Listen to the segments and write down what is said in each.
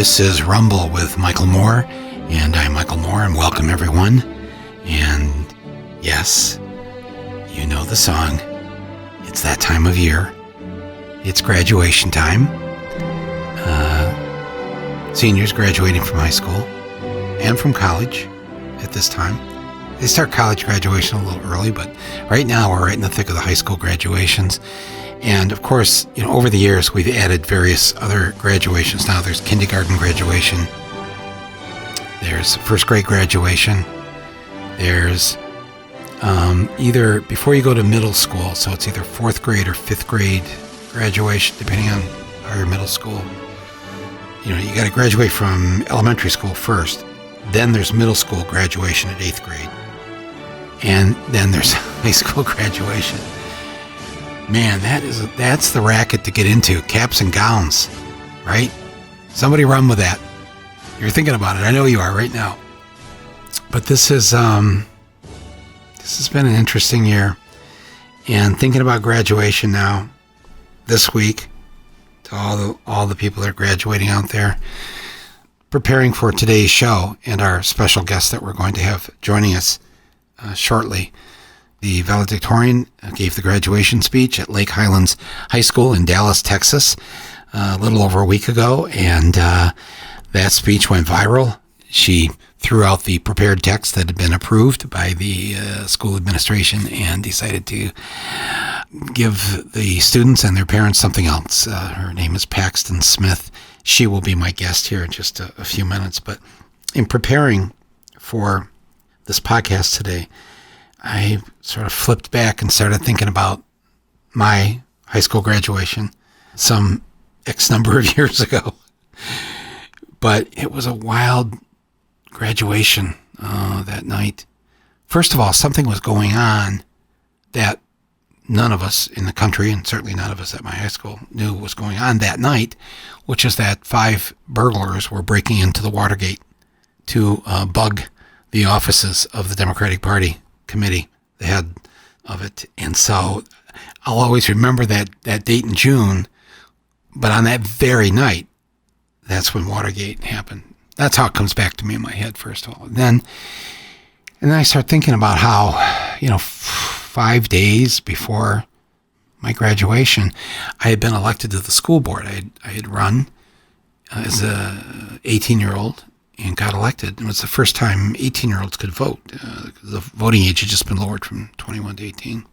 This is Rumble with Michael Moore, and I'm Michael Moore, and welcome everyone. And yes, you know the song. It's that time of year. It's graduation time. Seniors graduating from high school and from college at this time. They start college graduation a little early, but right now we're right in the thick of the high school graduations. And of course, over the years, we've added various other graduations. Now there's kindergarten graduation. There's first grade graduation. There's either before you go to middle school, so it's either fourth grade or fifth grade graduation, depending on how your middle school. You got to graduate from elementary school first. Then there's middle school graduation at eighth grade. And then there's high school graduation. Man, that's the racket to get into. Caps and gowns, right? Somebody run with that. You're thinking about it. I know you are right now. But this has been an interesting year. And thinking about graduation now, this week, to all the people that are graduating out there, preparing for today's show and our special guest that we're going to have joining us shortly. The Valedictorian gave the graduation speech at Lake Highlands High School in Dallas, Texas, a little over a week ago, and that speech went viral. She threw out the prepared text that had been approved by the school administration and decided to give the students and their parents something else. Her name is Paxton Smith. She will be my guest here in just a few minutes. But in preparing for this podcast today, I sort of flipped back and started thinking about my high school graduation some X number of years ago. But it was a wild graduation that night. First of all, something was going on that none of us in the country, and certainly none of us at my high school, knew was going on that night, which is that 5 burglars were breaking into the Watergate to bug the offices of the Democratic Party committee, the head of it. And so I'll always remember that date in June, but on that very night, that's when Watergate happened. That's how it comes back to me in my head, first of all. And then I start thinking about how, 5 days before my graduation, I had been elected to the school board. I had run as a 18-year-old and got elected. It was the first time 18-year-olds could vote. The voting age had just been lowered from 21 to 18.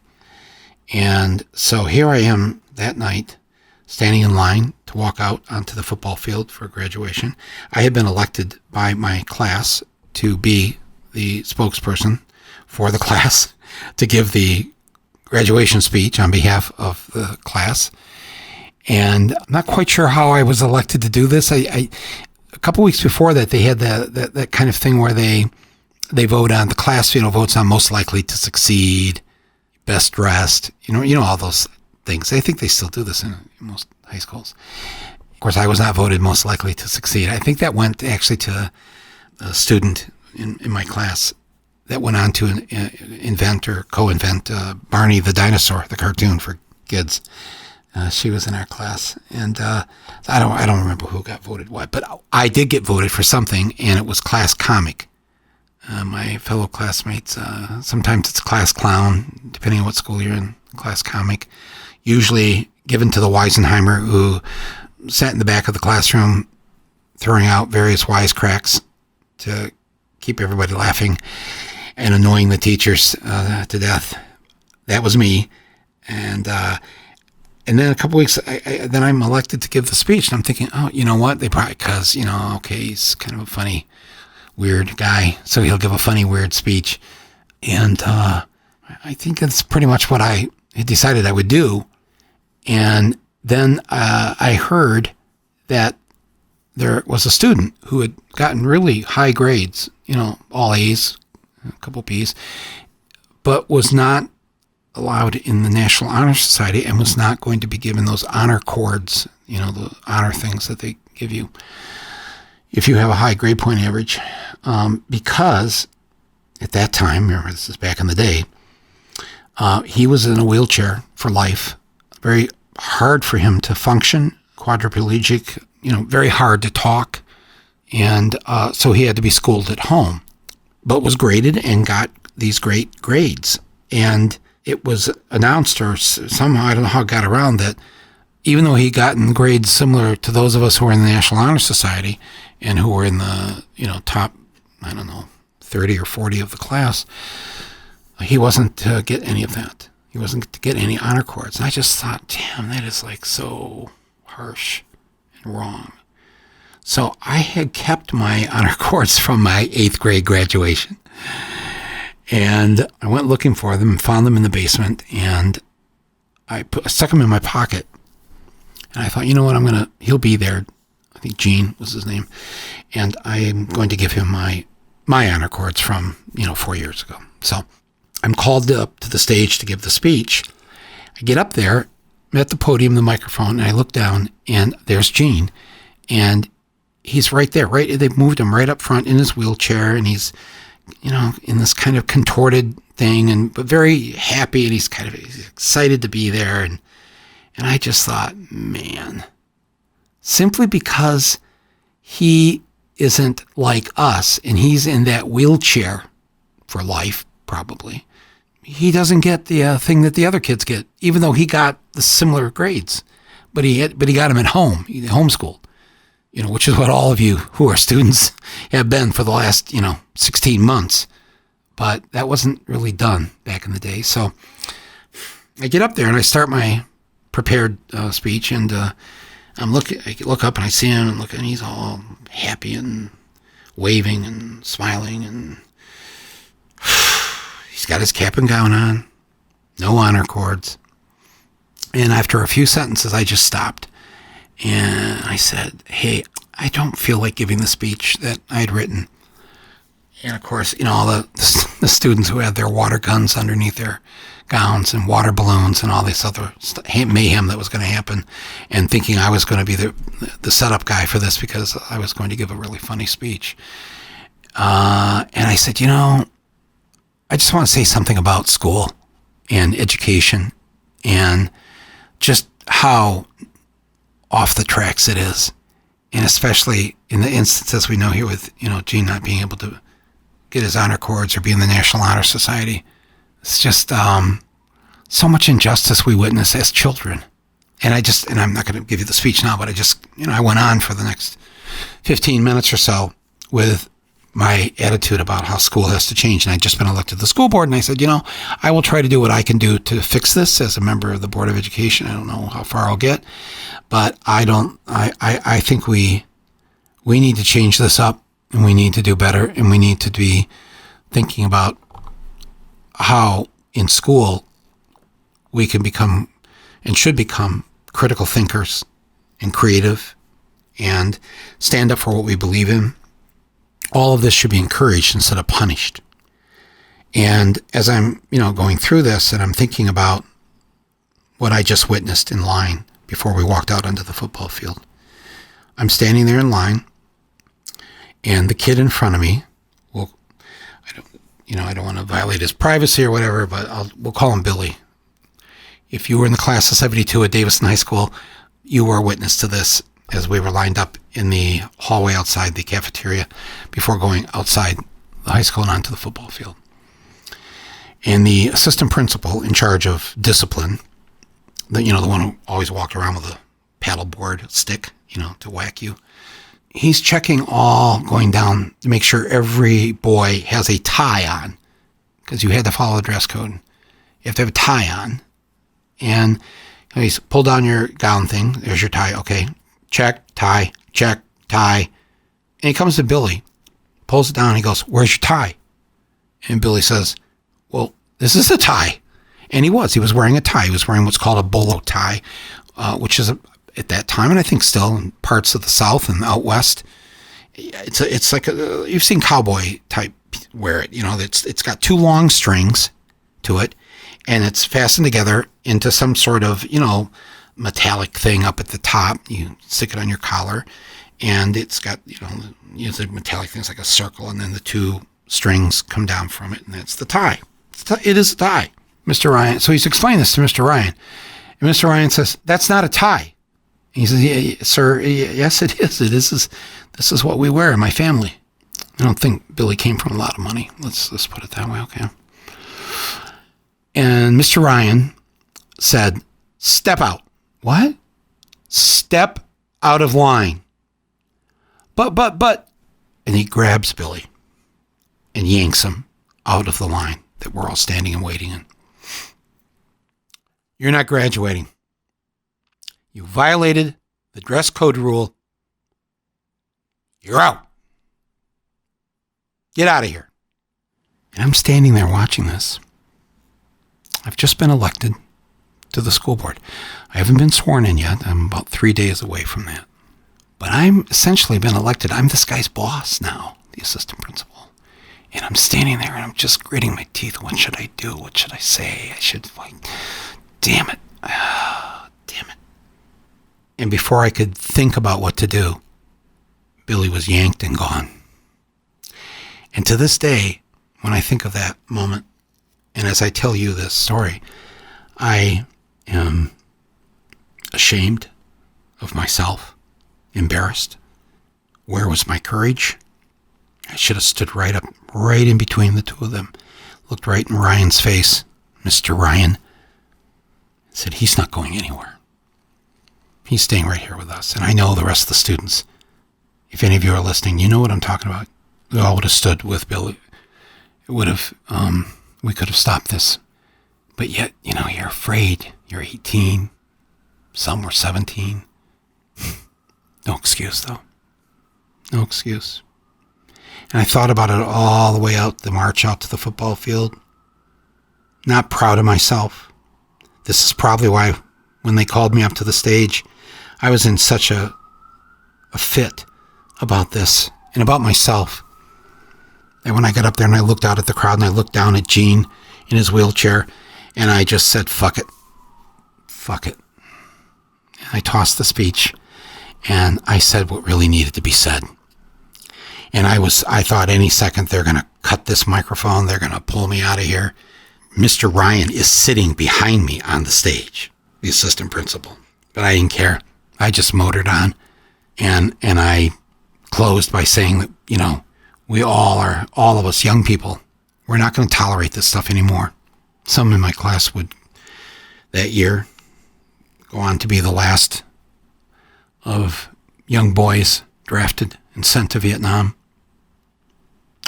And so here I am that night, standing in line to walk out onto the football field for graduation. I had been elected by my class to be the spokesperson for the class, to give the graduation speech on behalf of the class. And I'm not quite sure how I was elected to do this. A couple weeks before that, they had that kind of thing where they vote on, the class, votes on most likely to succeed, best dressed, all those things. I think they still do this in most high schools. Of course, I was not voted most likely to succeed. I think that went actually to a student in my class that went on to invent or co-invent Barney the Dinosaur, the cartoon for kids. She was in our class, and I don't remember who got voted what, but I did get voted for something, and it was class comic. My fellow classmates, sometimes it's class clown, depending on what school you're in, class comic, usually given to the Weisenheimer who sat in the back of the classroom throwing out various wisecracks to keep everybody laughing and annoying the teachers to death. That was me. And then a couple weeks, then I'm elected to give the speech. And I'm thinking, oh, you know what? They probably, because, okay, he's kind of a funny, weird guy. So he'll give a funny, weird speech. And I think that's pretty much what I had decided I would do. And then I heard that there was a student who had gotten really high grades, all A's, a couple B's, but was not allowed in the National Honor Society and was not going to be given those honor cords, the honor things that they give you if you have a high grade point average, because at that time, remember this is back in the day, he was in a wheelchair for life, very hard for him to function, quadriplegic, very hard to talk, And so he had to be schooled at home, but was graded and got these great grades. And it was announced, or somehow, I don't know how it got around, that even though he gotten grades similar to those of us who were in the National Honor Society and who were in the, top, 30 or 40 of the class, he wasn't to get any of that. He wasn't to get any honor cords. And I just thought, damn, that is like so harsh and wrong. So I had kept my honor cords from my 8th grade graduation. And I went looking for them and found them in the basement. And I stuck them in my pocket. And I thought, you know what, he'll be there. I think Gene was his name. And I'm going to give him my honor cords from, 4 years ago. So I'm called up to the stage to give the speech. I get up there, I'm at the podium, the microphone, and I look down, and there's Gene. And he's right there, they moved him right up front in his wheelchair, and he's, in this kind of contorted thing, but very happy, and he's excited to be there. And I just thought, man, simply because he isn't like us, and he's in that wheelchair for life, probably, he doesn't get the thing that the other kids get, even though he got the similar grades. But he got them at home, homeschooled, which is what all of you who are students have been for the last, 16 months. But that wasn't really done back in the day. So I get up there and I start my prepared speech, and I look up and I see him, and he's all happy and waving and smiling, and he's got his cap and gown on, no honor cords. And after a few sentences, I just stopped. And I said, hey, I don't feel like giving the speech that I had written. And of course, all the students who had their water guns underneath their gowns and water balloons and all this other mayhem that was going to happen, and thinking I was going to be the setup guy for this because I was going to give a really funny speech. And I said, I just want to say something about school and education and just how off the tracks it is. And especially in the instances we know here with, Gene not being able to get his honor cords or be in the National Honor Society. It's just so much injustice we witness as children. And I'm not going to give you the speech now, but I went on for the next 15 minutes or so with my attitude about how school has to change. And I'd just been elected to the school board, and I said, I will try to do what I can do to fix this as a member of the Board of Education. I don't know how far I'll get, but I think we need to change this up, and we need to do better, and we need to be thinking about how in school we can become and should become critical thinkers and creative and stand up for what we believe in. All of this should be encouraged instead of punished. And as I'm, going through this, and I'm thinking about what I just witnessed in line before we walked out onto the football field, I'm standing there in line, and the kid in front of me, I don't want to violate his privacy or whatever, but we'll call him Billy. If you were in the class of 72 at Davison High School, you were a witness to this as we were lined up in the hallway outside the cafeteria before going outside the high school and onto the football field. And the assistant principal in charge of discipline, the one who always walked around with a paddleboard stick, to whack you, he's checking all going down to make sure every boy has a tie on, because you had to follow the dress code. You have to have a tie on. And he's pull down your gown thing. There's your tie. Okay. Check, tie, check, tie. And he comes to Billy, pulls it down, and he goes, where's your tie? And Billy says, well, this is a tie. And he was wearing a tie. He was wearing what's called a bolo tie, which is at that time, and I think still in parts of the South and out West, it's like you've seen cowboy type wear it. It's got two long strings to it, and it's fastened together into some sort of, metallic thing up at the top. You stick it on your collar, and it's got, the metallic things like a circle, and then the two strings come down from it, and that's the tie. It is a tie, Mr. Ryan. So he's explaining this to Mr. Ryan, and Mr. Ryan says, that's not a tie. He says, yeah, sir, yes, it is. This is what we wear in my family. I don't think Billy came from a lot of money. Let's put it that way, okay? And Mr. Ryan said, step out. What? Step out of line. But. And he grabs Billy and yanks him out of the line that we're all standing and waiting in. You're not graduating. You violated the dress code rule. You're out. Get out of here. And I'm standing there watching this. I've just been elected to the school board. I haven't been sworn in yet. I'm about 3 days away from that. But I'm essentially been elected. I'm this guy's boss now, the assistant principal. And I'm standing there and I'm just gritting my teeth. What should I do? What should I say? I should damn it. Damn it. And before I could think about what to do, Billy was yanked and gone. And to this day, when I think of that moment, and as I tell you this story, I am ashamed of myself, embarrassed. Where was my courage? I should have stood right in between the two of them, looked right in Ryan's face, Mr. Ryan, said, he's not going anywhere. He's staying right here with us. And I know the rest of the students, if any of you are listening, you know what I'm talking about. We all would have stood with Billy. It would have, we could have stopped this. But yet, you're afraid. You're 18. Some were 17. No excuse, though. No excuse. And I thought about it all the way out, the march out to the football field. Not proud of myself. This is probably why when they called me up to the stage, I was in such a fit about this and about myself. And when I got up there and I looked out at the crowd and I looked down at Gene in his wheelchair and I just said, fuck it. Fuck it. And I tossed the speech and I said what really needed to be said. And I thought any second they're going to cut this microphone. They're going to pull me out of here. Mr. Ryan is sitting behind me on the stage, the assistant principal. But I didn't care. I just motored on. And I closed by saying that, we all of us young people, we're not going to tolerate this stuff anymore. Some in my class would, that year, go on to be the last of young boys drafted and sent to Vietnam.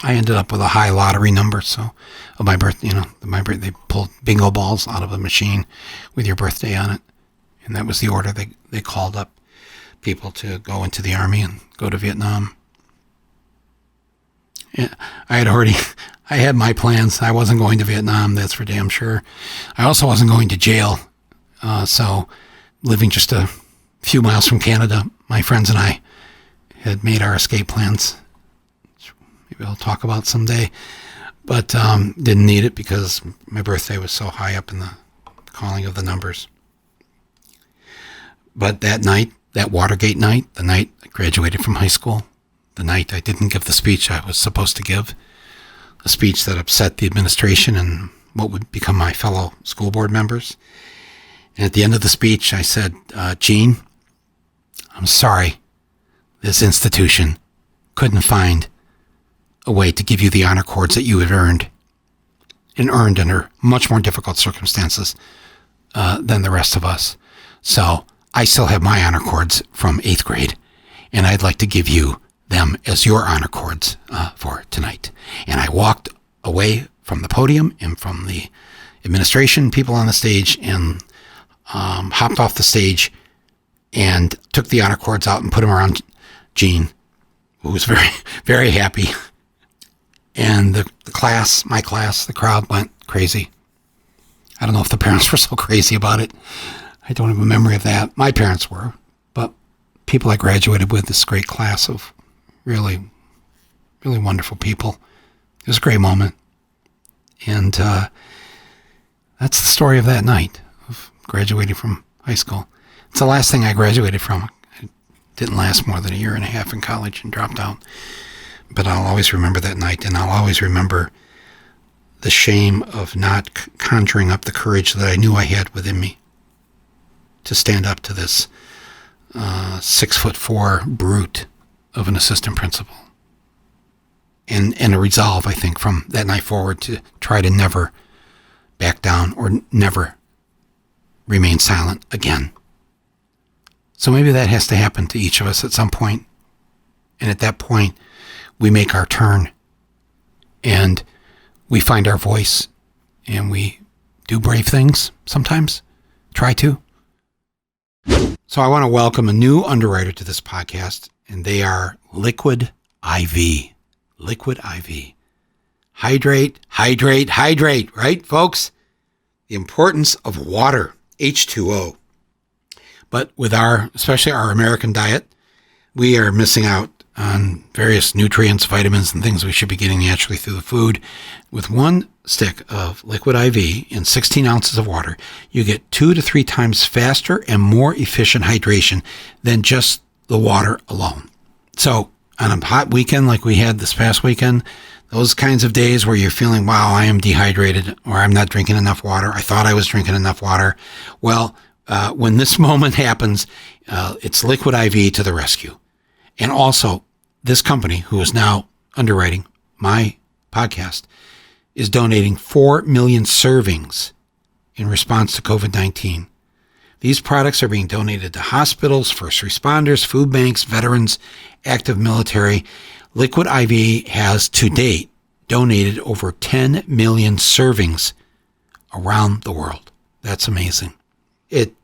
I ended up with a high lottery number, so of my birthday, they pulled bingo balls out of a machine with your birthday on it. And that was the order they called up people to go into the army and go to Vietnam. Yeah, I had my plans. I wasn't going to Vietnam, that's for damn sure. I also wasn't going to jail. So living just a few miles from Canada, my friends and I had made our escape plans. Maybe I'll talk about someday. But didn't need it because my birthday was so high up in the calling of the numbers. But that night, that Watergate night, the night I graduated from high school, the night I didn't give the speech I was supposed to give, a speech that upset the administration and what would become my fellow school board members. And at the end of the speech, I said, Gene, I'm sorry this institution couldn't find a way to give you the honor cords that you had earned, and earned under much more difficult circumstances than the rest of us. So I still have my honor cords from 8th grade, and I'd like to give you them as your honor cords for tonight. And I walked away from the podium and from the administration people on the stage and hopped off the stage and took the honor cords out and put them around Gene, who was very, very happy. And the class, my class, the crowd went crazy. I don't know if the parents were so crazy about it. I don't have a memory of that. My parents were, but people I graduated with, this great class of really, really wonderful people. It was a great moment. And that's the story of that night, of graduating from high school. It's the last thing I graduated from. I didn't last more than a year and a half in college and dropped out. But I'll always remember that night, and I'll always remember the shame of not conjuring up the courage that I knew I had within me to stand up to this 6'4" brute of an assistant principal. And a resolve, I think, from that night forward to try to never back down or never remain silent again. So maybe that has to happen to each of us at some point. And at that point, we make our turn and we find our voice and we do brave things sometimes. Try to. So I want to welcome a new underwriter to this podcast, and they are Liquid IV. Liquid IV. Hydrate, hydrate, hydrate, right, folks? The importance of water, H2O. But with especially our American diet, we are missing out on various nutrients, vitamins, and things we should be getting naturally through the food. With one stick of Liquid IV in 16 ounces of water, you get 2 to 3 times faster and more efficient hydration than just the water alone. So on a hot weekend like we had this past weekend, those kinds of days where you're feeling, wow, I am dehydrated, or I'm not drinking enough water, I thought I was drinking enough water. Well, when this moment happens, it's Liquid IV to the rescue. And also, this company, who is now underwriting my podcast, is donating 4 million servings in response to COVID-19. These products are being donated to hospitals, first responders, food banks, veterans, active military. Liquid IV has to date donated over 10 million servings around the world. That's amazing. It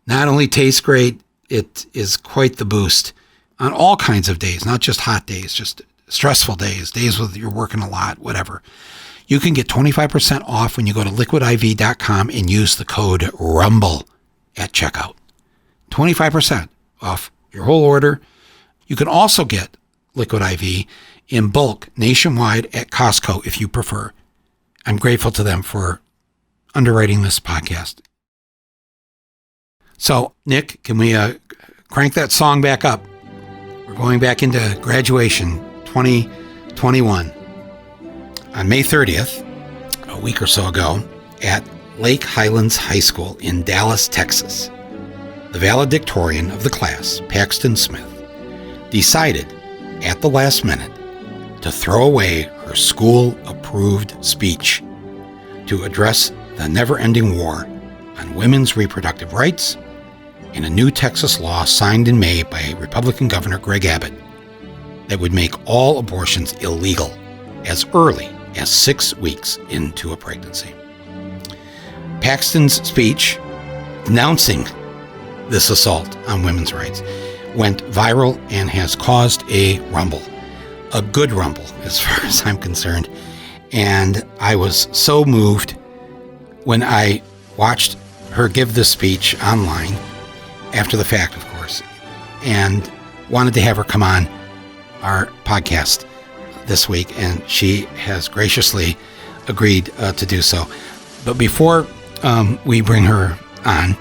not only tastes great, it is quite the boost on all kinds of days, not just hot days, just stressful days where you're working a lot, whatever. You can get 25% off when you go to liquidiv.com and use the code RUMBLE at checkout. 25% off your whole order. You can also get Liquid IV in bulk nationwide at Costco if you prefer. I'm grateful to them for underwriting this podcast. So, Nick, can we crank that song back up? We're going back into graduation 2021. On May 30th, a week or so ago, at Lake Highlands High School in Dallas, Texas, the valedictorian of the class, Paxton Smith, decided at the last minute to throw away her school-approved speech to address the never-ending war on women's reproductive rights and a new Texas law signed in May by Republican Governor Greg Abbott that would make all abortions illegal as early as 6 weeks into a pregnancy. Paxton's speech denouncing this assault on women's rights went viral and has caused a rumble, a good rumble as far as I'm concerned. And I was so moved when I watched her give this speech online, after the fact, of course, and wanted to have her come on our podcast this week, and she has graciously agreed to do so. But before we bring her on,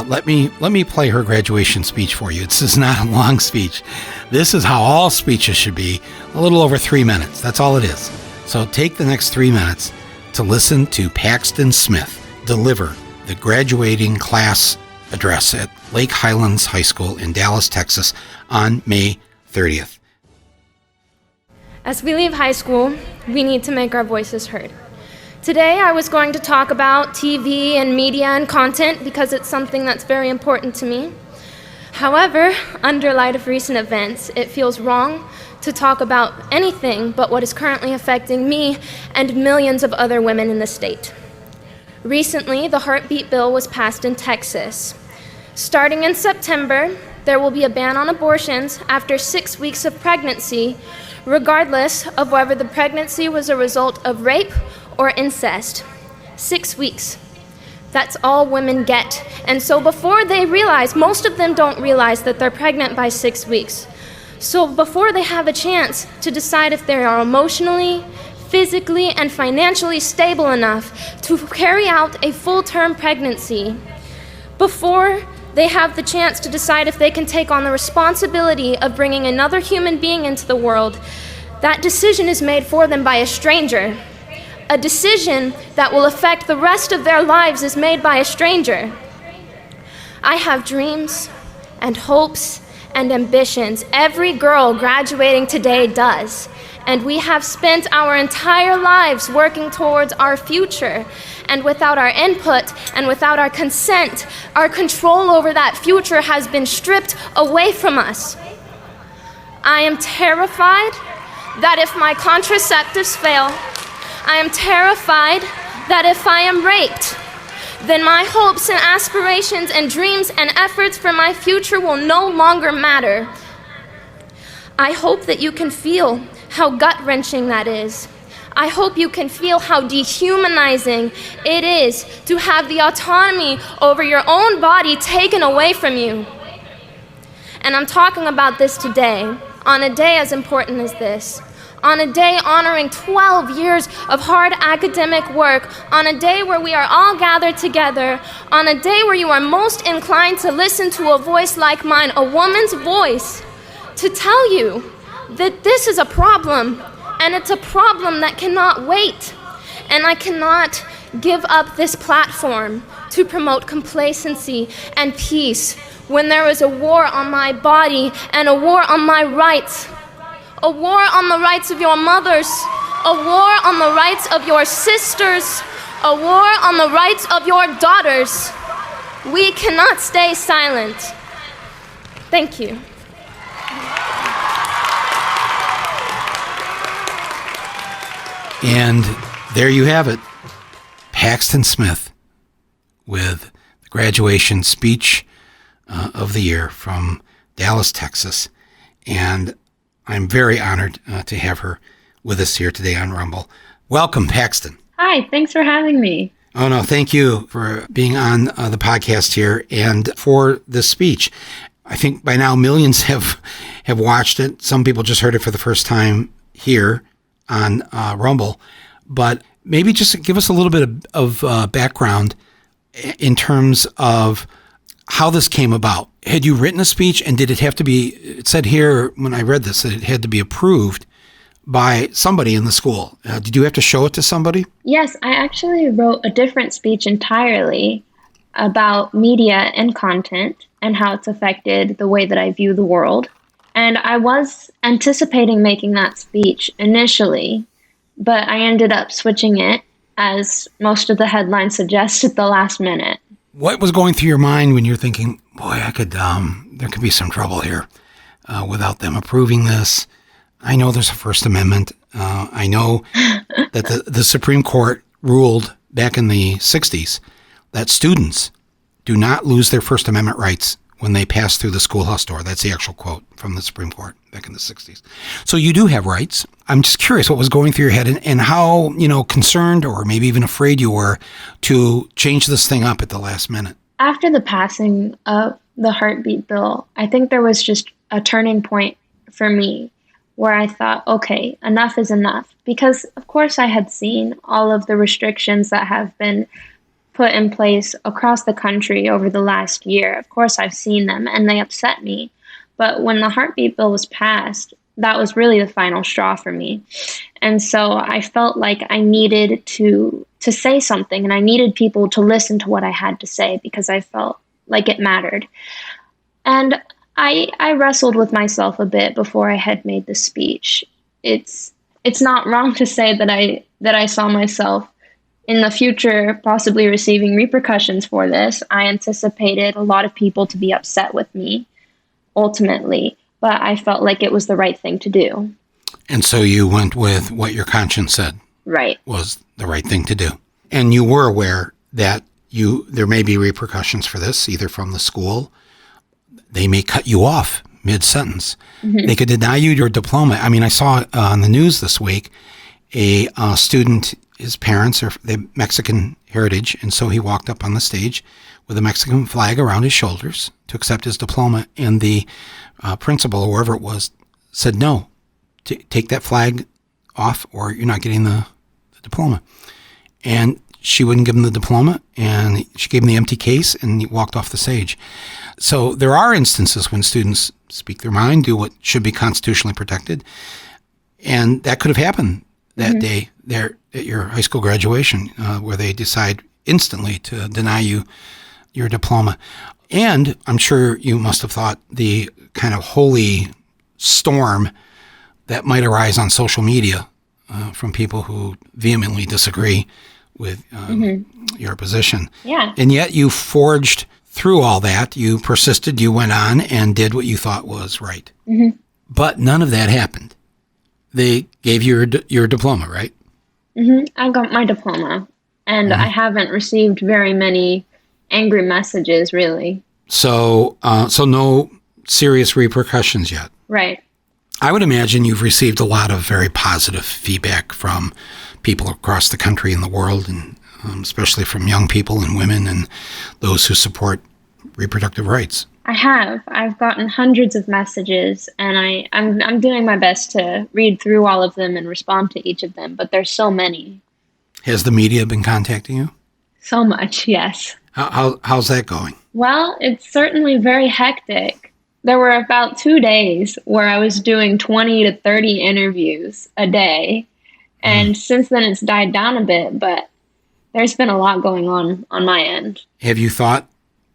let me play her graduation speech for you. This is not a long speech. This is how all speeches should be, a little over 3 minutes. That's all it is. So take the next 3 minutes to listen to Paxton Smith deliver the graduating class address at Lake Highlands High School in Dallas, Texas on May 30th. As we leave high school, we need to make our voices heard. Today, I was going to talk about TV and media and content because it's something that's very important to me. However, under light of recent events, it feels wrong to talk about anything but what is currently affecting me and millions of other women in the state. Recently, the heartbeat bill was passed in Texas. Starting in September, there will be a ban on abortions after 6 weeks of pregnancy, regardless of whether the pregnancy was a result of rape or incest. 6 weeks. That's all women get. And so before they realize, most of them don't realize that they're pregnant by 6 weeks. So before they have a chance to decide if they are emotionally, physically, and financially stable enough to carry out a full-term pregnancy, before they have the chance to decide if they can take on the responsibility of bringing another human being into the world, that decision is made for them by a stranger. A decision that will affect the rest of their lives is made by a stranger. I have dreams, and hopes and ambitions every girl graduating today does. And we have spent our entire lives working towards our future. And without our input and without our consent, our control over that future has been stripped away from us. I am terrified that if my contraceptives fail, I am terrified that if I am raped, then my hopes and aspirations and dreams and efforts for my future will no longer matter. I hope that you can feel how gut-wrenching that is. I hope you can feel how dehumanizing it is to have the autonomy over your own body taken away from you. And I'm talking about this today, on a day as important as this. On a day honoring 12 years of hard academic work, on a day where we are all gathered together, on a day where you are most inclined to listen to a voice like mine, a woman's voice, to tell you that this is a problem, and it's a problem that cannot wait. And I cannot give up this platform to promote complacency and peace when there is a war on my body and a war on my rights. A war on the rights of your mothers, a war on the rights of your sisters, a war on the rights of your daughters. We cannot stay silent. Thank you. And there you have it, Paxton Smith with the graduation speech of the year from Dallas, Texas. And I'm very honored to have her with us here today on Rumble. Welcome, Paxton. Hi, thanks for having me. Oh, no, thank you for being on the podcast here and for the speech. I think by now millions have watched it. Some people just heard it for the first time here on Rumble. But maybe just give us a little bit of background in terms of how this came about. Had you written a speech, and did it have to be, it said here when I read this, that it had to be approved by somebody in the school. Did you have to show it to somebody? Yes, I actually wrote a different speech entirely about media and content and how it's affected the way that I view the world. And I was anticipating making that speech initially, but I ended up switching it, as most of the headlines suggest, at the last minute. What was going through your mind when you're thinking, boy, there could be some trouble here without them approving this? I know there's a First Amendment. I know that the Supreme Court ruled back in the 60s that students do not lose their First Amendment rights when they pass through the schoolhouse door. That's the actual quote from the Supreme Court back in the 60s. So you do have rights. I'm just curious what was going through your head and how, concerned or maybe even afraid you were to change this thing up at the last minute. After the passing of the heartbeat bill, I think there was just a turning point for me where I thought, okay, enough is enough. Because, of course, I had seen all of the restrictions that have been put in place across the country over the last year. Of course, I've seen them, and they upset me. But when the heartbeat bill was passed, that was really the final straw for me. And so I felt like I needed to say something, and I needed people to listen to what I had to say because I felt like it mattered. And I wrestled with myself a bit before I had made the speech. It's not wrong to say that I saw myself in the future possibly receiving repercussions for this. I anticipated a lot of people to be upset with me ultimately, but I felt like it was the right thing to do. And so you went with what your conscience said right was the right thing to do. And you were aware that there may be repercussions for this, either from the school. They may cut you off mid-sentence. Mm-hmm. They could deny you your diploma. I mean, I saw on the news this week a student, his parents are the Mexican heritage, and so he walked up on the stage with a Mexican flag around his shoulders to accept his diploma, and the principal, or whoever it was, said, no, take that flag off or you're not getting the diploma. And she wouldn't give him the diploma, and she gave him the empty case, and he walked off the stage. So there are instances when students speak their mind, do what should be constitutionally protected, and that could have happened that day there at your high school graduation, where they decide instantly to deny you your diploma. And I'm sure you must have thought the kind of holy storm that might arise on social media from people who vehemently disagree with your position. Yeah. And yet you forged through all that. You persisted, you went on and did what you thought was right. Mm-hmm. But none of that happened. They gave you your diploma, right? Mm-hmm. I got my diploma, and I haven't received very many angry messages, really. So no serious repercussions yet. Right. I would imagine you've received a lot of very positive feedback from people across the country and the world, and especially from young people and women and those who support reproductive rights. I have. I've gotten hundreds of messages, and I'm doing my best to read through all of them and respond to each of them, but there's so many. Has the media been contacting you? So much, yes. How's that going? Well, it's certainly very hectic. There were about 2 days where I was doing 20 to 30 interviews a day, and since then it's died down a bit, but there's been a lot going on my end. Have you thought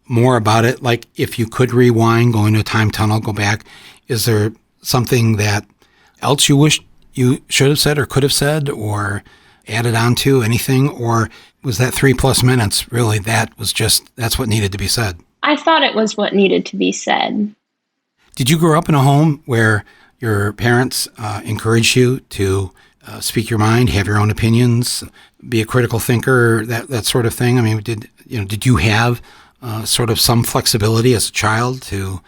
more about it? Like, if you could rewind, go into a time tunnel, go back, is there something that else you wish you should have said or could have said or added on to, anything? Or was that 3+ minutes really that's what needed to be said? I thought it was what needed to be said. Did you grow up in a home where your parents encouraged you to speak your mind, have your own opinions, be a critical thinker, that sort of thing? I mean, did you have sort of some flexibility as a child to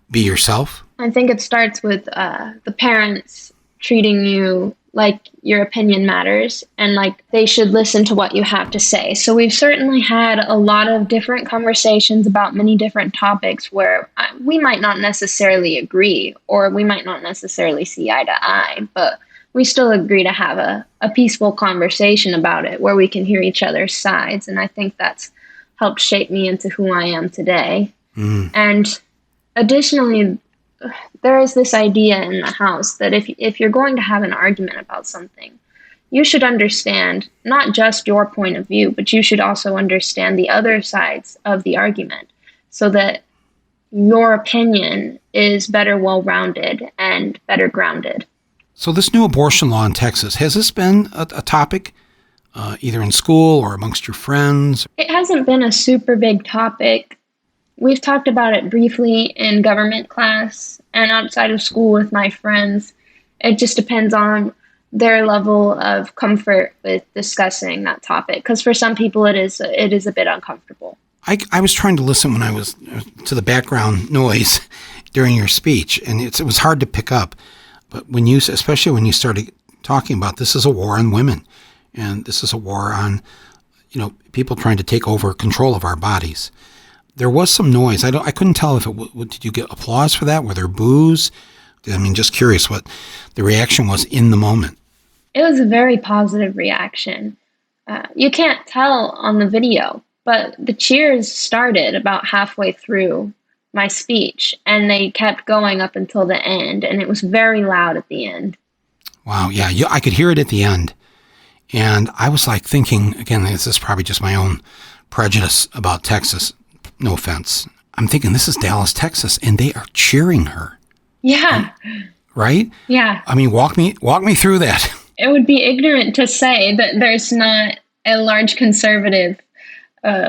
be yourself? I think it starts with the parents treating you like your opinion matters and like they should listen to what you have to say. So we've certainly had a lot of different conversations about many different topics where we might not necessarily agree or we might not necessarily see eye to eye, but we still agree to have a peaceful conversation about it where we can hear each other's sides. And I think that's helped shape me into who I am today. And additionally, there is this idea in the house that if you're going to have an argument about something, you should understand not just your point of view, but you should also understand the other sides of the argument so that your opinion is better well-rounded and better grounded. So this new abortion law in Texas, has this been a topic either in school or amongst your friends? It hasn't been a super big topic. We've talked about it briefly in government class and outside of school with my friends. It just depends on their level of comfort with discussing that topic, because for some people it is a bit uncomfortable. I was trying to listen when I was to the background noise during your speech, and it was hard to pick up. But especially when you started talking about this is a war on women, and this is a war on, people trying to take over control of our bodies. There was some noise. I couldn't tell if did you get applause for that? Were there boos? I mean, just curious what the reaction was in the moment. It was a very positive reaction. You can't tell on the video, but the cheers started about halfway through my speech, and they kept going up until the end, and it was very loud at the end. Wow, yeah, I could hear it at the end. And I was like thinking, again, this is probably just my own prejudice about Texas. No offense. I'm thinking this is Dallas, Texas, and they are cheering her. Yeah. Right? Yeah. I mean, walk me through that. It would be ignorant to say that there's not a large conservative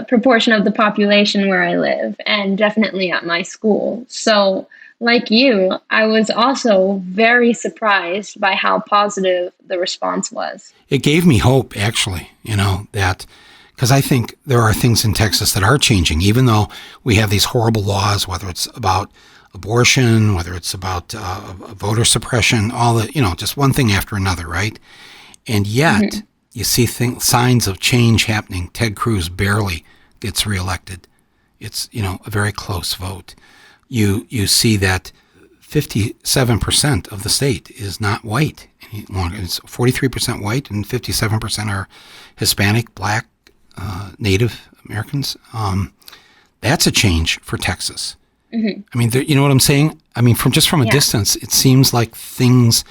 proportion of the population where I live, and definitely at my school. So, like you, I was also very surprised by how positive the response was. It gave me hope, actually, that... Because I think there are things in Texas that are changing, even though we have these horrible laws, whether it's about abortion, whether it's about voter suppression, all the, just one thing after another, right? And yet you see signs of change happening. Ted Cruz barely gets reelected. It's, a very close vote. You see that 57% of the state is not white any longer. It's 43% white and 57% are Hispanic, Black, Native Americans. That's a change for Texas. I mean, you know what I'm saying? I mean, from a distance, it seems like things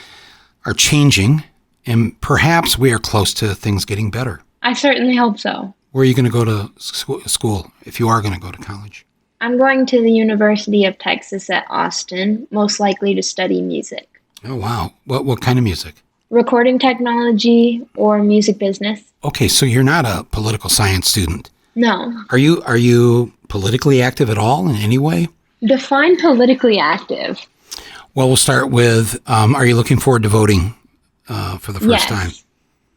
are changing, and perhaps we are close to things getting better. I certainly hope so. Where are you going to go to school if you are going to go to college? I'm going to the University of Texas at Austin, most likely to study music. Oh, wow. What kind of music? Recording technology or music business. Okay, so you're not a political science student. No. Are you politically active at all in any way? Define politically active. Well, we'll start with, are you looking forward to voting for the first time?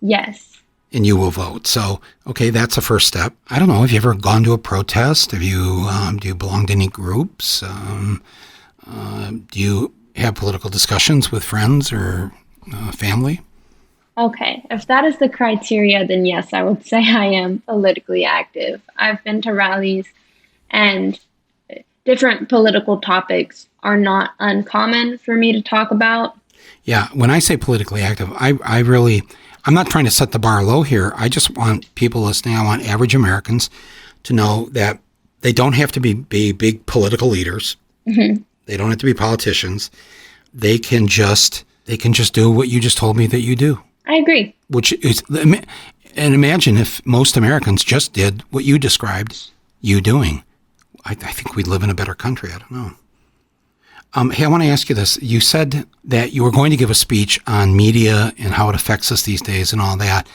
Yes. And you will vote. So, okay, that's a first step. I don't know. Have you ever gone to a protest? Have you, do you belong to any groups? Do you have political discussions with friends or family? Okay, if that is the criteria, then yes, I would say I am politically active. I've been to rallies, and different political topics are not uncommon for me to talk about. Yeah, when I say politically active, I'm not trying to set the bar low here. I just want people listening, I want average Americans to know that they don't have to be big political leaders. Mm-hmm. They don't have to be politicians. They can just do what you just told me that you do. I agree. Which is, and imagine if most Americans just did what you described you doing. I think we'd live in a better country. I don't know. Hey, I want to ask you this. You said that you were going to give a speech on media and how it affects us these days and all that.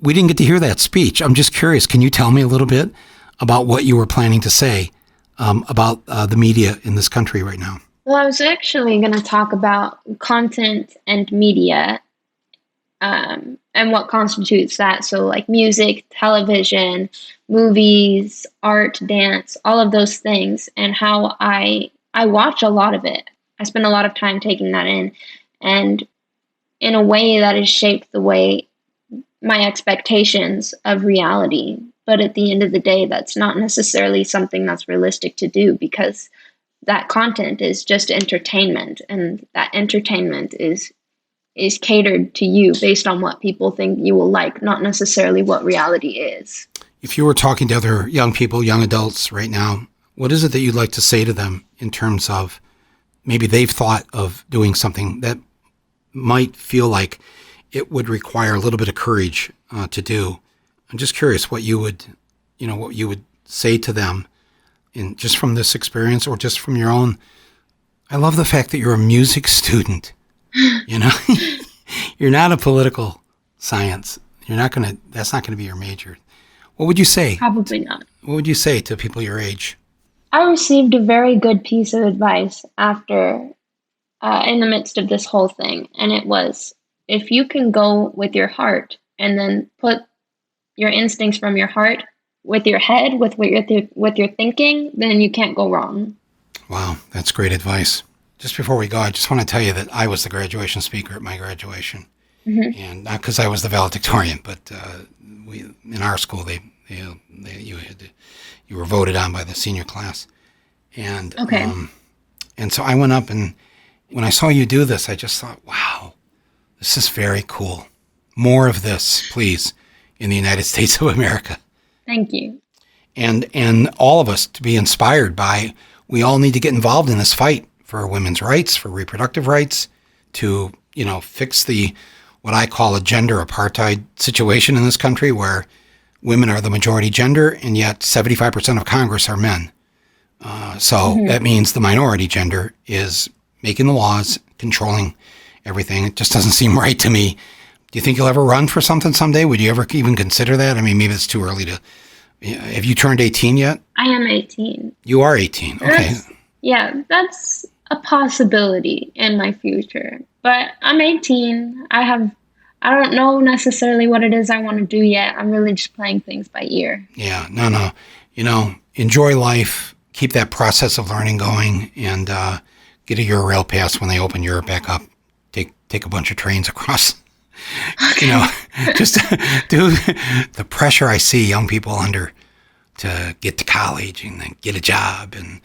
We didn't get to hear that speech. I'm just curious. Can you tell me a little bit about what you were planning to say about the media in this country right now? Well, I was actually going to talk about content and media and what constitutes that. So like music, television, movies, art, dance, all of those things, and how I watch a lot of it. I spend a lot of time taking that in, and in a way that has shaped the way my expectations of reality. But at the end of the day, that's not necessarily something that's realistic to do, because that content is just entertainment, and that entertainment is catered to you based on what people think you will like, not necessarily what reality is. If you were talking to other young people, young adults right now, what is it that you'd like to say to them in terms of maybe they've thought of doing something that might feel like it would require a little bit of courage to do? I'm just curious what you would say to them, in just from this experience or just from your own. I love the fact that you're a music student. You're not a political science. That's not going to be your major. What would you say? Probably not. What would you say to people your age? I received a very good piece of advice after, in the midst of this whole thing. And it was, if you can go with your heart and then put your instincts from your heart with your head, with what you're thinking, then you can't go wrong. Wow, that's great advice. Just before we go, I just want to tell you that I was the graduation speaker at my graduation. Mm-hmm. And not because I was the valedictorian, but in our school, you were voted on by the senior class. And okay. And so I went up, and when I saw you do this, I just thought, wow, this is very cool. More of this, please, in the United States of America. Thank you. And all of us to be inspired by, we all need to get involved in this fight for women's rights, for reproductive rights, to, fix what I call a gender apartheid situation in this country, where women are the majority gender, and yet 75% of Congress are men. So that means the minority gender is making the laws, controlling everything. It just doesn't seem right to me. Do you think you'll ever run for something someday? Would you ever even consider that? I mean, maybe it's too early to. Have you turned 18 yet? I am 18. You are 18. Okay. That's a possibility in my future. But I'm 18. I don't know necessarily what it is I want to do yet. I'm really just playing things by ear. Yeah, no. Enjoy life. Keep that process of learning going, and get a Eurail pass when they open Europe back up. Take a bunch of trains across. Just do the pressure I see young people under to get to college and then get a job, and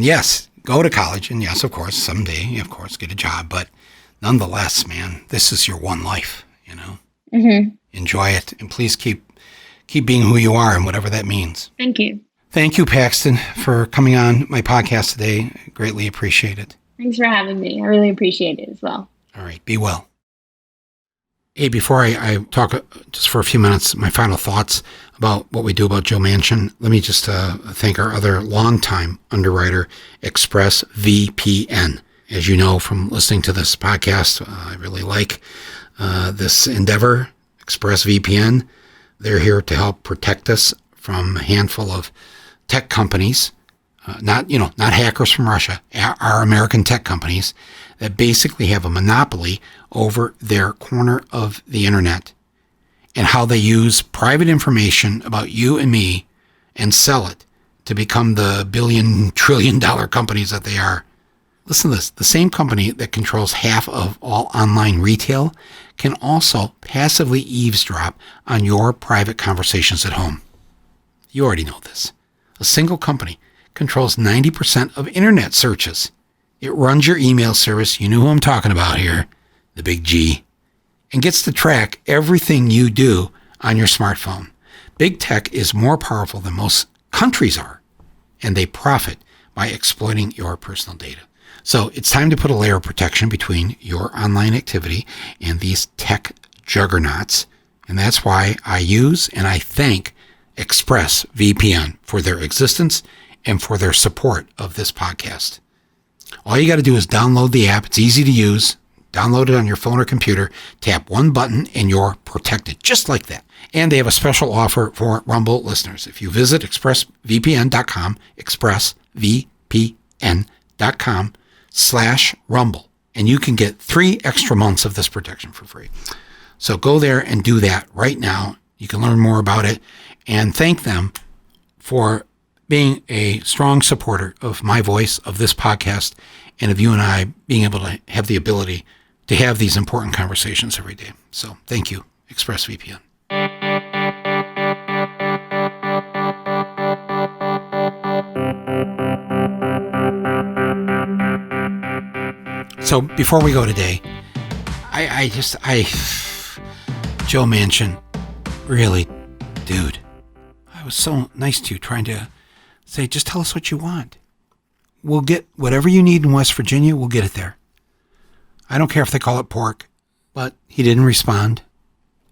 yes, go to college, and yes, of course, someday, of course, get a job, but nonetheless, man, this is your one life, Mm-hmm. Enjoy it, and please keep being who you are, and whatever that means. Thank you. Thank you, Paxton, for coming on my podcast today. Greatly appreciate it. Thanks for having me. I really appreciate it as well. All right, be well. Hey, before I talk just for a few minutes, my final thoughts about what we do about Joe Manchin, let me just thank our other longtime underwriter, ExpressVPN. As you know from listening to this podcast, I really like this endeavor, ExpressVPN. They're here to help protect us from a handful of tech companies, not hackers from Russia, our American tech companies that basically have a monopoly over their corner of the internet and how they use private information about you and me and sell it to become the billion, trillion-dollar companies that they are. Listen to this. The same company that controls half of all online retail can also passively eavesdrop on your private conversations at home. You already know this. A single company controls 90% of internet searches. It runs your email service, you know who I'm talking about here, the big G, and gets to track everything you do on your smartphone. Big tech is more powerful than most countries are, and they profit by exploiting your personal data. So it's time to put a layer of protection between your online activity and these tech juggernauts, and that's why I use and I thank ExpressVPN for their existence and for their support of this podcast. All you got to do is download the app. It's easy to use. Download it on your phone or computer. Tap one button and you're protected, just like that. And they have a special offer for Rumble listeners. If you visit expressvpn.com, expressvpn.com/Rumble, and you can get 3 extra months of this protection for free. So go there and do that right now. You can learn more about it and thank them for being a strong supporter of my voice, of this podcast, and of you and I being able to have the ability to have these important conversations every day. So thank you, ExpressVPN. So before we go today, Joe Manchin, really, dude, I was so nice to you trying to say, just tell us what you want. We'll get whatever you need in West Virginia, we'll get it there. I don't care if they call it pork, but he didn't respond.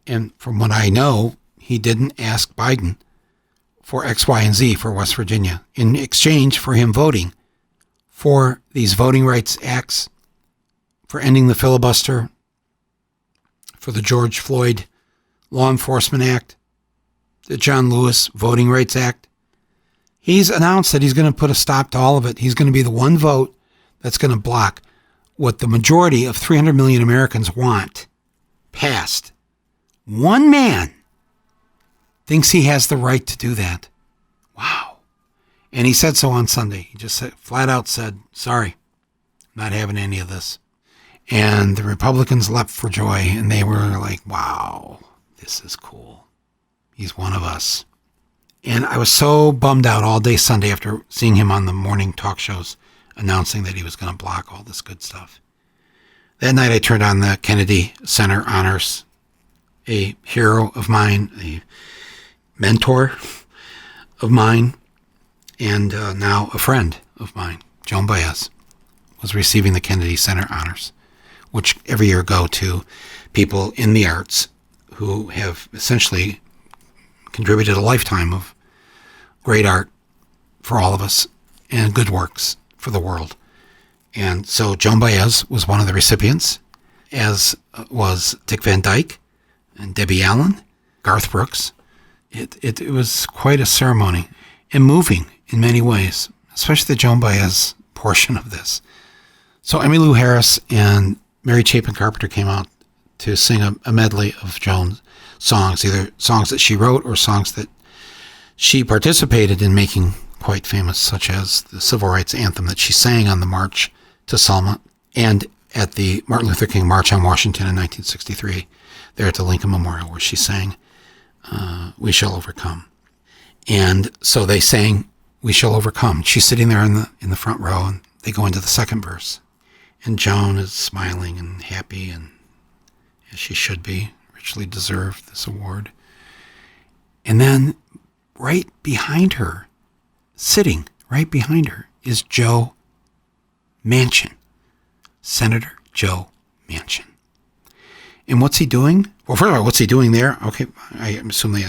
And from what I know, he didn't ask Biden for X, Y, and Z for West Virginia in exchange for him voting for these voting rights acts, for ending the filibuster, for the George Floyd Law Enforcement Act, the John Lewis Voting Rights Act. He's announced that he's going to put a stop to all of it. He's going to be the one vote that's going to block what the majority of 300 million Americans want passed. One man thinks he has the right to do that. Wow. And he said so on Sunday. He just flat out said, sorry, I'm not having any of this. And the Republicans leapt for joy, and they were like, wow, this is cool. He's one of us. And I was so bummed out all day Sunday after seeing him on the morning talk shows announcing that he was going to block all this good stuff. That night I turned on the Kennedy Center Honors, a hero of mine, a mentor of mine, and now a friend of mine, Joan Baez, was receiving the Kennedy Center Honors, which every year go to people in the arts who have essentially contributed a lifetime of great art for all of us and good works for the world. And so Joan Baez was one of the recipients, as was Dick Van Dyke and Debbie Allen, Garth Brooks. It was quite a ceremony and moving in many ways, especially the Joan Baez portion of this. So Emmylou Harris and Mary Chapin Carpenter came out to sing a medley of Joan's songs, either songs that she wrote or songs that she participated in making quite famous, such as the Civil Rights Anthem that she sang on the March to Selma and at the Martin Luther King March on Washington in 1963, there at the Lincoln Memorial, where she sang, We Shall Overcome. And so they sang, We Shall Overcome. She's sitting there in the front row, and they go into the second verse. And Joan is smiling and happy, and as she should be, richly deserved this award. And then right behind her, sitting right behind her, is Joe Manchin, Senator Joe Manchin. And what's he doing? Well, first of all, what's he doing there? Okay, I'm assuming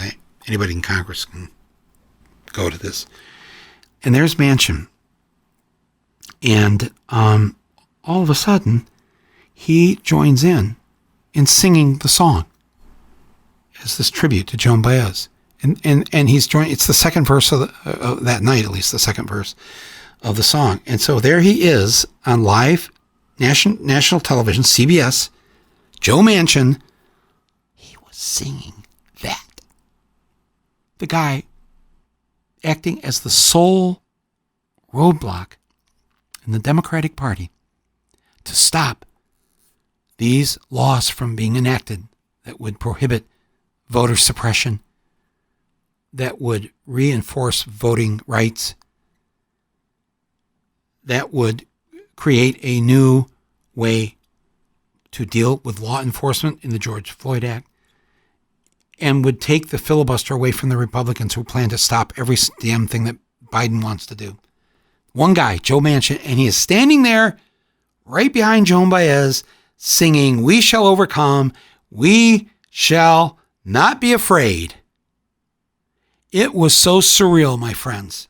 anybody in Congress can go to this. And there's Manchin. And all of a sudden, he joins in singing the song as this tribute to Joan Baez. And he's joined. It's the second verse of that night, at least the second verse of the song. And so there he is on live national television, CBS, Joe Manchin. He was singing that. The guy acting as the sole roadblock in the Democratic Party to stop these laws from being enacted that would prohibit voter suppression, that would reinforce voting rights, that would create a new way to deal with law enforcement in the George Floyd Act, and would take the filibuster away from the Republicans who plan to stop every damn thing that Biden wants to do. One guy, Joe Manchin, and he is standing there right behind Joan Baez singing, "We shall overcome, we shall not be afraid." It was so surreal, my friends.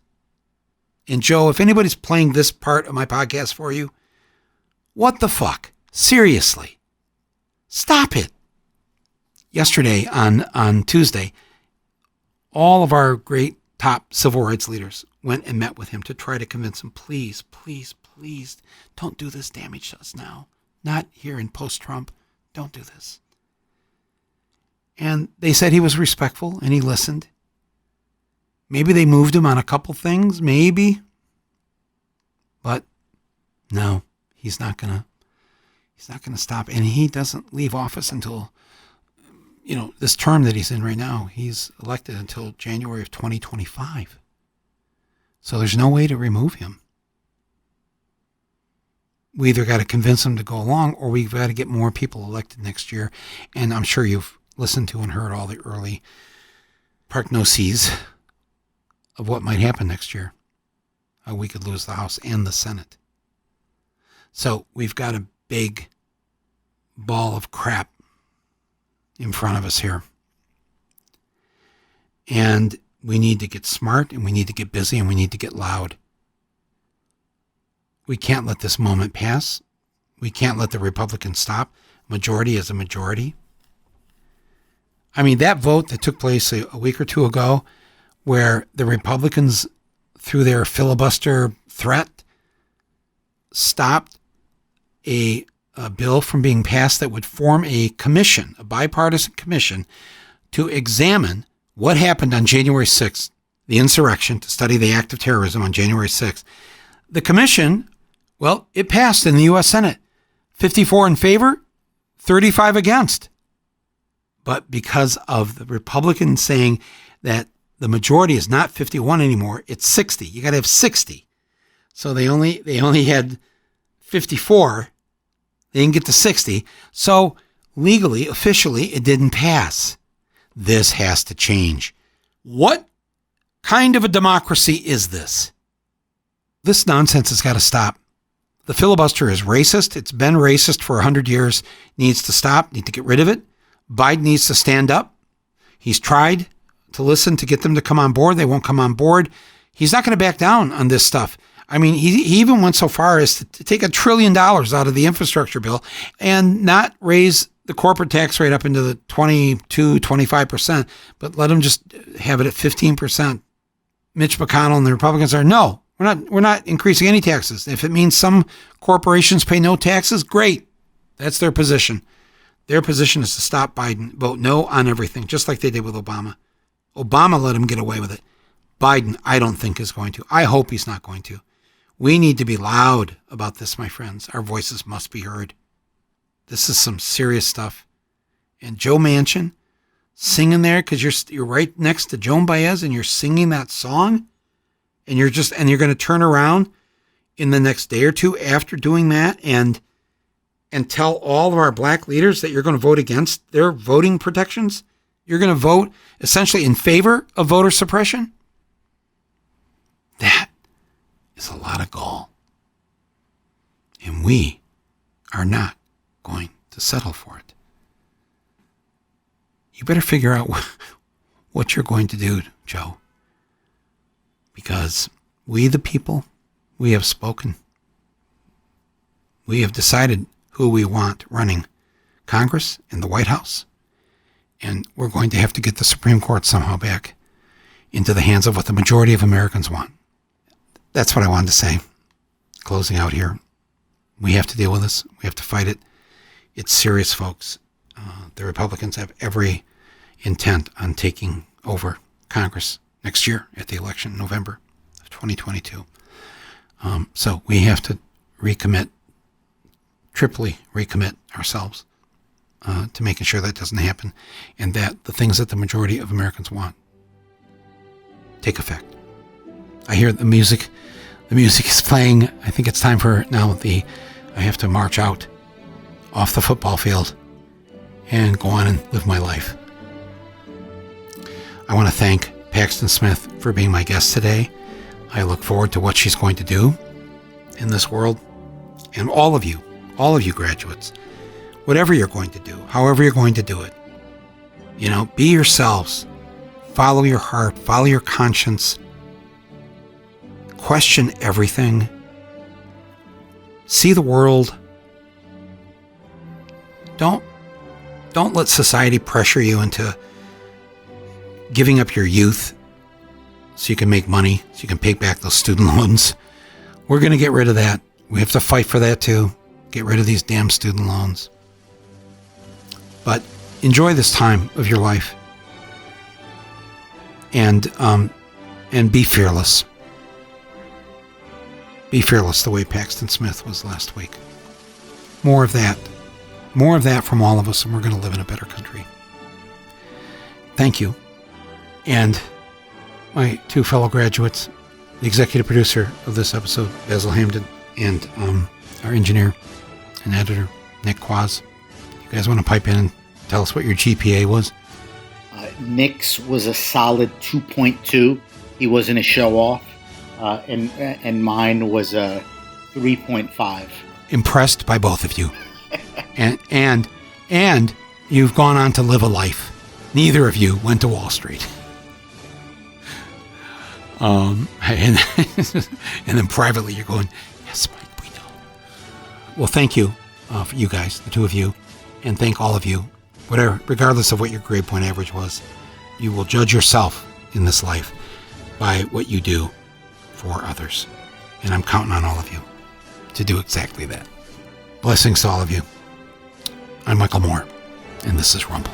And Joe, if anybody's playing this part of my podcast for you, what the fuck? Seriously. Stop it. Yesterday, on Tuesday, all of our great top civil rights leaders went and met with him to try to convince him, please, please, please, don't do this damage to us now. Not here in post-Trump. Don't do this. And they said he was respectful and he listened. Maybe they moved him on a couple things, maybe. But no, he's not gonna stop. And he doesn't leave office until, this term that he's in right now, he's elected until January of 2025. So there's no way to remove him. We either got to convince him to go along, or we've got to get more people elected next year. And I'm sure you've listened to and heard all the early prognoses of what might happen next year. We could lose the House and the Senate. So we've got a big ball of crap in front of us here. And we need to get smart, and we need to get busy, and we need to get loud. We can't let this moment pass. We can't let the Republicans stop. Majority is a majority. I mean, that vote that took place a week or two ago, where the Republicans, through their filibuster threat, stopped a bill from being passed that would form a commission, a bipartisan commission, to examine what happened on January 6th, the insurrection, to study the act of terrorism on January 6th. The commission, well, it passed in the U.S. Senate. 54 in favor, 35 against. But because of the Republicans saying that the majority is not 51 anymore, it's 60. You got to have 60. So they only had 54. They didn't get to 60. So legally, officially, it didn't pass. This has to change. What kind of a democracy is this? This nonsense has got to stop. The filibuster is racist. It's been racist for 100 years. Needs to stop. Need to get rid of it. Biden needs to stand up. He's tried to listen to get them to come on board. They won't come on board. He's not going to back down on this stuff. I mean, he even went so far as to take $1 trillion out of the infrastructure bill and not raise the corporate tax rate up into the 22-25%, but let him just have it at 15%. Mitch McConnell and the Republicans are, no, we're not increasing any taxes. If it means some corporations pay no taxes, great. That's their position. Their position is to stop Biden, vote no on everything, just like they did with Obama. Obama let him get away with it. Biden, I don't think, is going to. I hope he's not going to. We need to be loud about this, my friends. Our voices must be heard. This is some serious stuff. And Joe Manchin singing there because you're right next to Joan Baez and you're singing that song, and you're going to turn around in the next day or two after doing that and tell all of our black leaders that you're going to vote against their voting protections. You're going to vote essentially in favor of voter suppression. That is a lot of gall. And we are not going to settle for it. you better figure out what you're going to do, Joe. Because we, the people, we have spoken. We have decided who we want running Congress and the White House. And we're going to have to get the Supreme Court somehow back into the hands of what the majority of Americans want. That's what I wanted to say. Closing out here. We have to deal with this. We have to fight it. It's serious, folks. The Republicans have every intent on taking over Congress next year at the election in November of 2022. So we have to triply recommit ourselves to making sure that doesn't happen, and that the things that the majority of Americans want take effect. I hear the music. The music is playing. I think it's time for now I have to march out off the football field and go on and live my life. I want to thank Paxton Smith for being my guest today. I look forward to what she's going to do in this world. And all of you graduates, whatever you're going to do, however you're going to do it, be yourselves. Follow your heart, follow your conscience. Question everything. See the world. Don't let society pressure you into giving up your youth so you can make money, so you can pay back those student loans. We're going to get rid of that. We have to fight for that too. Get rid of these damn student loans. But enjoy this time of your life. And be fearless. Be fearless the way Paxton Smith was last week. More of that. More of that from all of us, and we're going to live in a better country. Thank you. And my two fellow graduates, the executive producer of this episode, Basil Hamden, and our engineer and editor, Nick Quaz. You guys want to pipe in and tell us what your GPA was? Nick's was a solid 2.2. He wasn't a show-off. And mine was a 3.5. Impressed by both of you. and you've gone on to live a life. Neither of you went to Wall Street. And then privately you're going, yes, Mike, we know. Well, thank you for you guys, the two of you, and thank all of you. Regardless of what your grade point average was, you will judge yourself in this life by what you do for others. And I'm counting on all of you to do exactly that. Blessings to all of you. I'm Michael Moore, and this is Rumble.